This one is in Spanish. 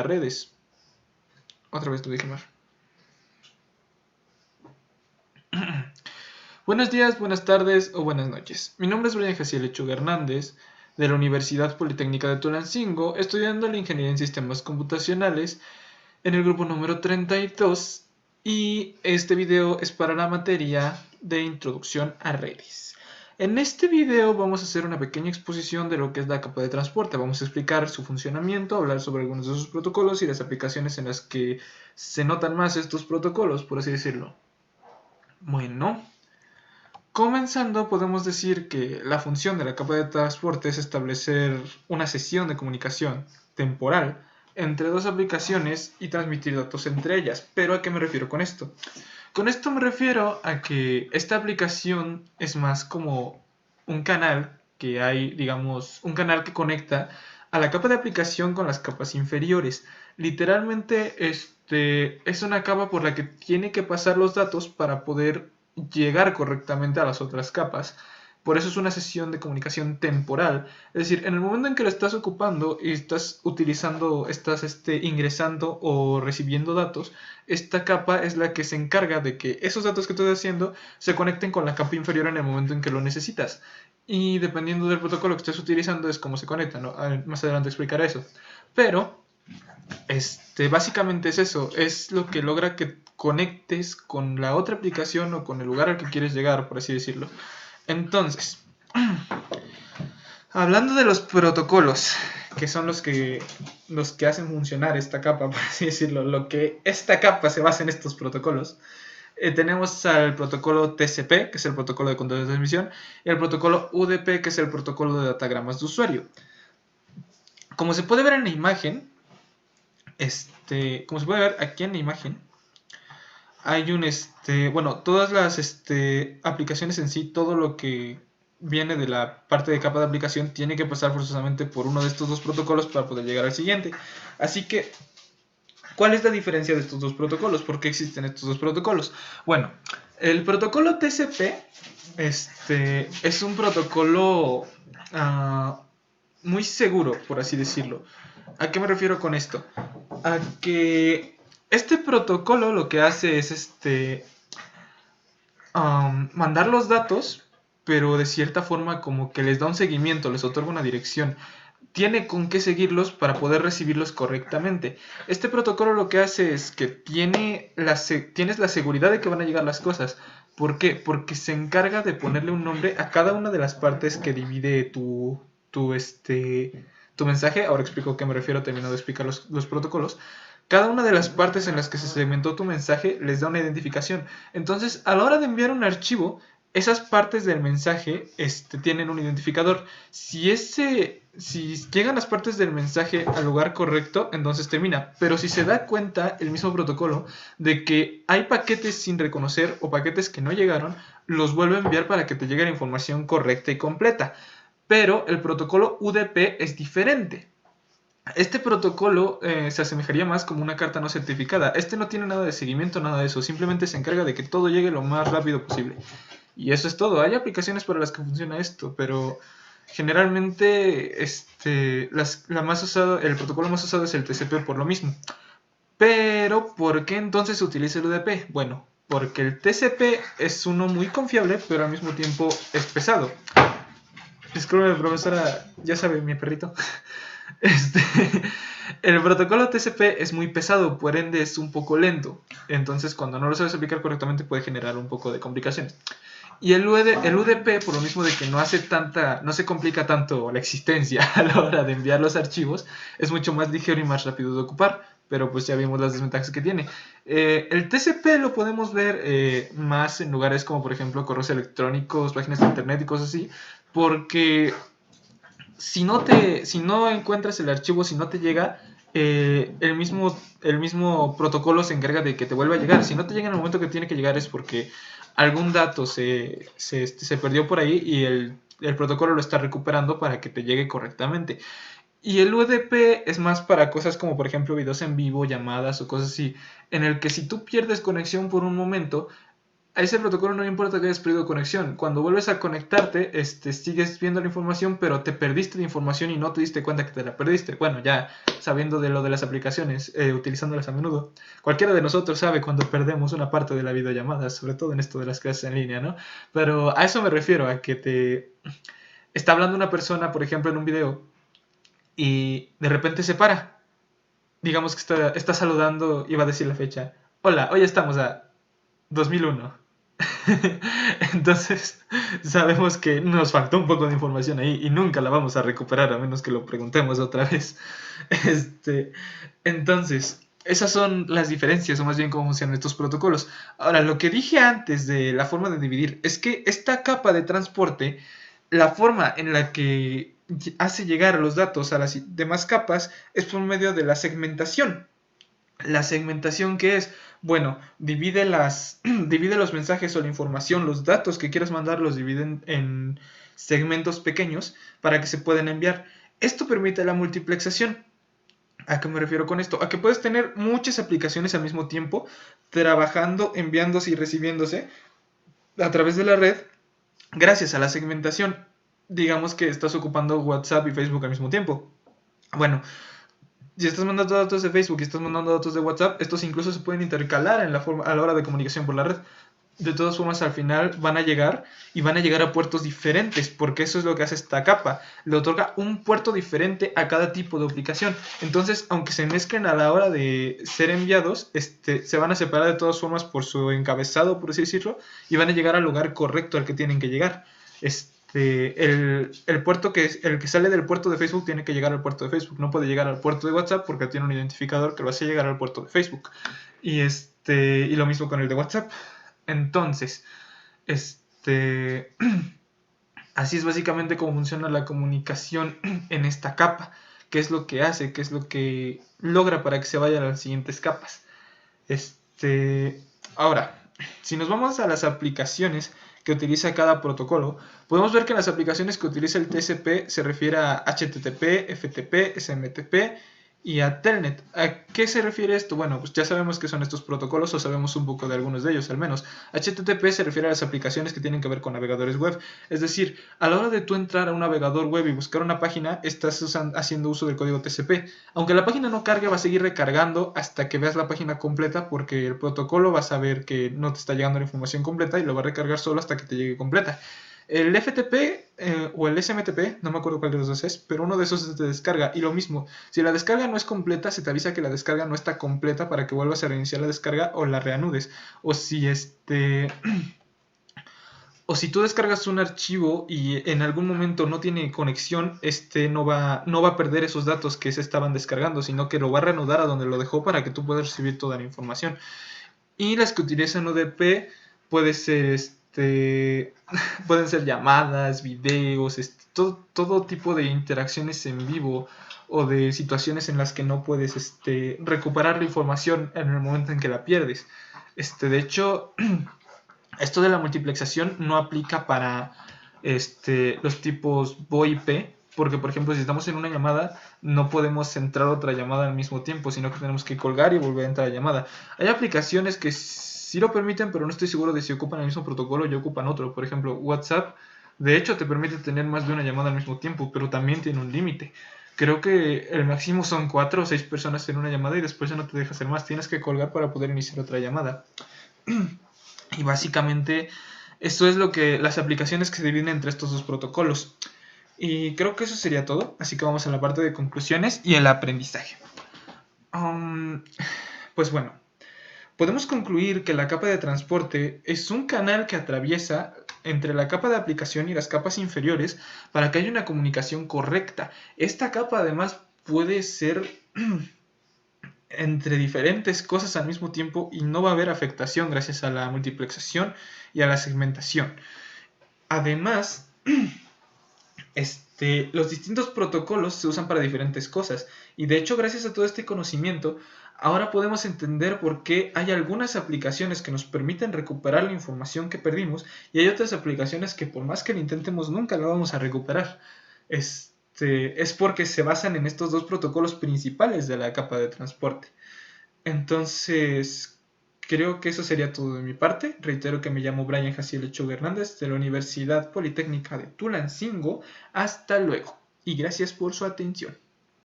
a redes. Otra vez lo dije mal. Buenos días, buenas tardes o buenas noches. Mi nombre es Brian Jaciel Lechuga Hernández, de la Universidad Politécnica de Tulancingo, estudiando la Ingeniería en Sistemas Computacionales en el grupo número 32, y este video es para la materia de Introducción a Redes. En este video vamos a hacer una pequeña exposición de lo que es la capa de transporte. Vamos a explicar su funcionamiento, hablar sobre algunos de sus protocolos y las aplicaciones en las que se notan más estos protocolos, por así decirlo. Bueno, comenzando, podemos decir que la función de la capa de transporte es establecer una sesión de comunicación temporal entre dos aplicaciones y transmitir datos entre ellas. ¿Pero a qué me refiero con esto? Con esto me refiero a que esta aplicación es más como un canal que hay, digamos, un canal que conecta a la capa de aplicación con las capas inferiores. Literalmente, es una capa por la que tiene que pasar los datos para poder llegar correctamente a las otras capas. Por eso es una sesión de comunicación temporal. Es decir, en el momento en que lo estás ocupando y estás utilizando, estás ingresando o recibiendo datos, esta capa es la que se encarga de que esos datos que estás haciendo se conecten con la capa inferior en el momento en que lo necesitas. Y dependiendo del protocolo que estés utilizando es cómo se conecta, ¿no? Más adelante explicaré eso. Pero básicamente es eso, es lo que logra que conectes con la otra aplicación o con el lugar al que quieres llegar, por así decirlo. Entonces, hablando de los protocolos, que son los que hacen funcionar esta capa, por así decirlo, lo que esta capa se basa en estos protocolos, tenemos al protocolo TCP, que es el protocolo de control de transmisión, y el protocolo UDP, que es el protocolo de datagramas de usuario. Como se puede ver en la imagen, como se puede ver aquí en la imagen, hay todas las aplicaciones en sí, todo lo que viene de la parte de capa de aplicación tiene que pasar forzosamente por uno de estos dos protocolos para poder llegar al siguiente. Así que, ¿cuál es la diferencia de estos dos protocolos? ¿Por qué existen estos dos protocolos? Bueno, el protocolo TCP es un protocolo muy seguro, por así decirlo. ¿A qué me refiero con esto? A que este protocolo lo que hace es mandar los datos, pero de cierta forma como que les da un seguimiento, les otorga una dirección. Tiene con qué seguirlos para poder recibirlos correctamente. Este protocolo lo que hace es que tienes la seguridad de que van a llegar las cosas. ¿Por qué? Porque se encarga de ponerle un nombre a cada una de las partes que divide tu mensaje. Ahora explico a qué me refiero, termino de explicar los protocolos. Cada una de las partes en las que se segmentó tu mensaje les da una identificación. Entonces, a la hora de enviar un archivo, esas partes del mensaje tienen un identificador. Si llegan las partes del mensaje al lugar correcto, entonces termina. Pero si se da cuenta el mismo protocolo de que hay paquetes sin reconocer o paquetes que no llegaron, los vuelve a enviar para que te llegue la información correcta y completa. Pero el protocolo UDP es diferente. Este protocolo se asemejaría más como una carta no certificada. No tiene nada de seguimiento, nada de eso. Simplemente se encarga de que todo llegue lo más rápido posible. Y eso es todo. Hay aplicaciones para las que funciona esto, pero generalmente el protocolo más usado es el TCP por lo mismo. Pero, ¿por qué entonces se utiliza el UDP? Bueno, porque el TCP es uno muy confiable, pero al mismo tiempo es pesado. Disculpe, profesora, ya sabe, mi perrito. El protocolo TCP es muy pesado, por ende es un poco lento. Entonces, cuando no lo sabes aplicar correctamente, puede generar un poco de complicaciones. Y el UDP, por lo mismo de que no se complica tanto la existencia a la hora de enviar los archivos, es mucho más ligero y más rápido de ocupar. Pero pues ya vimos las desventajas que tiene. El TCP lo podemos ver más en lugares como, por ejemplo, correos electrónicos, páginas de internet y cosas así. Porque si no encuentras el archivo, si no te llega, el mismo protocolo se encarga de que te vuelva a llegar. Si no te llega en el momento que tiene que llegar es porque algún dato se perdió por ahí y el protocolo lo está recuperando para que te llegue correctamente. Y el UDP es más para cosas como, por ejemplo, videos en vivo, llamadas o cosas así, en el que si tú pierdes conexión por un momento, a ese protocolo no le importa que hayas perdido conexión. Cuando vuelves a conectarte, sigues viendo la información, pero te perdiste la información y no te diste cuenta que te la perdiste. Bueno, ya sabiendo de lo de las aplicaciones, utilizándolas a menudo. Cualquiera de nosotros sabe cuando perdemos una parte de la videollamada, sobre todo en esto de las clases en línea, ¿no? Pero a eso me refiero, a que te está hablando una persona, por ejemplo, en un video, y de repente se para. Digamos que está saludando y va a decir la fecha. Hola, hoy estamos a 2001. Entonces sabemos que nos faltó un poco de información ahí y nunca la vamos a recuperar a menos que lo preguntemos otra vez. Entonces, esas son las diferencias o más bien cómo funcionan estos protocolos. Ahora, lo que dije antes de la forma de dividir es que esta capa de transporte, la forma en la que hace llegar los datos a las demás capas es por medio de la segmentación. La segmentación, ¿qué es? Bueno, divide los mensajes o la información, los datos que quieras mandar, los dividen en segmentos pequeños para que se puedan enviar. Esto permite la multiplexación. ¿A qué me refiero con esto? A que puedes tener muchas aplicaciones al mismo tiempo, trabajando, enviándose y recibiéndose a través de la red, gracias a la segmentación. Digamos que estás ocupando WhatsApp y Facebook al mismo tiempo. Bueno, si estás mandando datos de Facebook y estás mandando datos de WhatsApp, estos incluso se pueden intercalar a la hora de comunicación por la red. De todas formas, al final van a llegar y van a llegar a puertos diferentes, porque eso es lo que hace esta capa. Le otorga un puerto diferente a cada tipo de aplicación. Entonces, aunque se mezclen a la hora de ser enviados, se van a separar de todas formas por su encabezado, por así decirlo, y van a llegar al lugar correcto al que tienen que llegar. El puerto el que sale del puerto de Facebook tiene que llegar al puerto de Facebook, no puede llegar al puerto de WhatsApp porque tiene un identificador que lo hace llegar al puerto de Facebook. Y lo mismo con el de WhatsApp. Entonces, así es básicamente como funciona la comunicación en esta capa. ¿Qué es lo que hace? ¿Qué es lo que logra para que se vayan a las siguientes capas? Ahora, si nos vamos a las aplicaciones que utiliza cada protocolo, podemos ver que en las aplicaciones que utiliza el TCP se refiere a HTTP, FTP, SMTP y a Telnet. ¿A qué se refiere esto? Bueno, pues ya sabemos qué son estos protocolos o sabemos un poco de algunos de ellos al menos. HTTP se refiere a las aplicaciones que tienen que ver con navegadores web. Es decir, a la hora de tú entrar a un navegador web y buscar una página, estás haciendo uso del código TCP. Aunque la página no cargue, va a seguir recargando hasta que veas la página completa porque el protocolo va a saber que no te está llegando la información completa y lo va a recargar solo hasta que te llegue completa. El FTP o el SMTP, no me acuerdo cuál de los dos es, pero uno de esos es de descarga. Y lo mismo, si la descarga no es completa, se te avisa que la descarga no está completa para que vuelvas a reiniciar la descarga o la reanudes. O si o si tú descargas un archivo y en algún momento no tiene conexión, no va a perder esos datos que se estaban descargando, sino que lo va a reanudar a donde lo dejó para que tú puedas recibir toda la información. Y las que utilizan UDP puede ser pueden ser llamadas, videos, todo tipo de interacciones en vivo o de situaciones en las que no puedes recuperar la información en el momento en que la pierdes. De hecho, esto de la multiplexación no aplica para los tipos VoIP, porque por ejemplo si estamos en una llamada no podemos entrar otra llamada al mismo tiempo, sino que tenemos que colgar y volver a entrar a la llamada. Hay aplicaciones que sí lo permiten, pero no estoy seguro de si ocupan el mismo protocolo o ocupan otro. Por ejemplo, WhatsApp, de hecho te permite tener más de una llamada al mismo tiempo, pero también tiene un límite. Creo que el máximo son 4 o 6 personas en una llamada y después ya no te deja hacer más. Tienes que colgar para poder iniciar otra llamada. Y básicamente esto es lo que las aplicaciones que se dividen entre estos dos protocolos. Y creo que eso sería todo. Así que vamos a la parte de conclusiones y el aprendizaje. Pues bueno, podemos concluir que la capa de transporte es un canal que atraviesa entre la capa de aplicación y las capas inferiores para que haya una comunicación correcta. Esta capa además puede ser entre diferentes cosas al mismo tiempo y no va a haber afectación gracias a la multiplexación y a la segmentación. Además, los distintos protocolos se usan para diferentes cosas y de hecho gracias a todo este conocimiento ahora podemos entender por qué hay algunas aplicaciones que nos permiten recuperar la información que perdimos y hay otras aplicaciones que por más que lo intentemos nunca la vamos a recuperar. Es porque se basan en estos dos protocolos principales de la capa de transporte. Entonces, creo que eso sería todo de mi parte. Reitero que me llamo Brian Jaciel Lechuga Hernández de la Universidad Politécnica de Tulancingo. Hasta luego y gracias por su atención.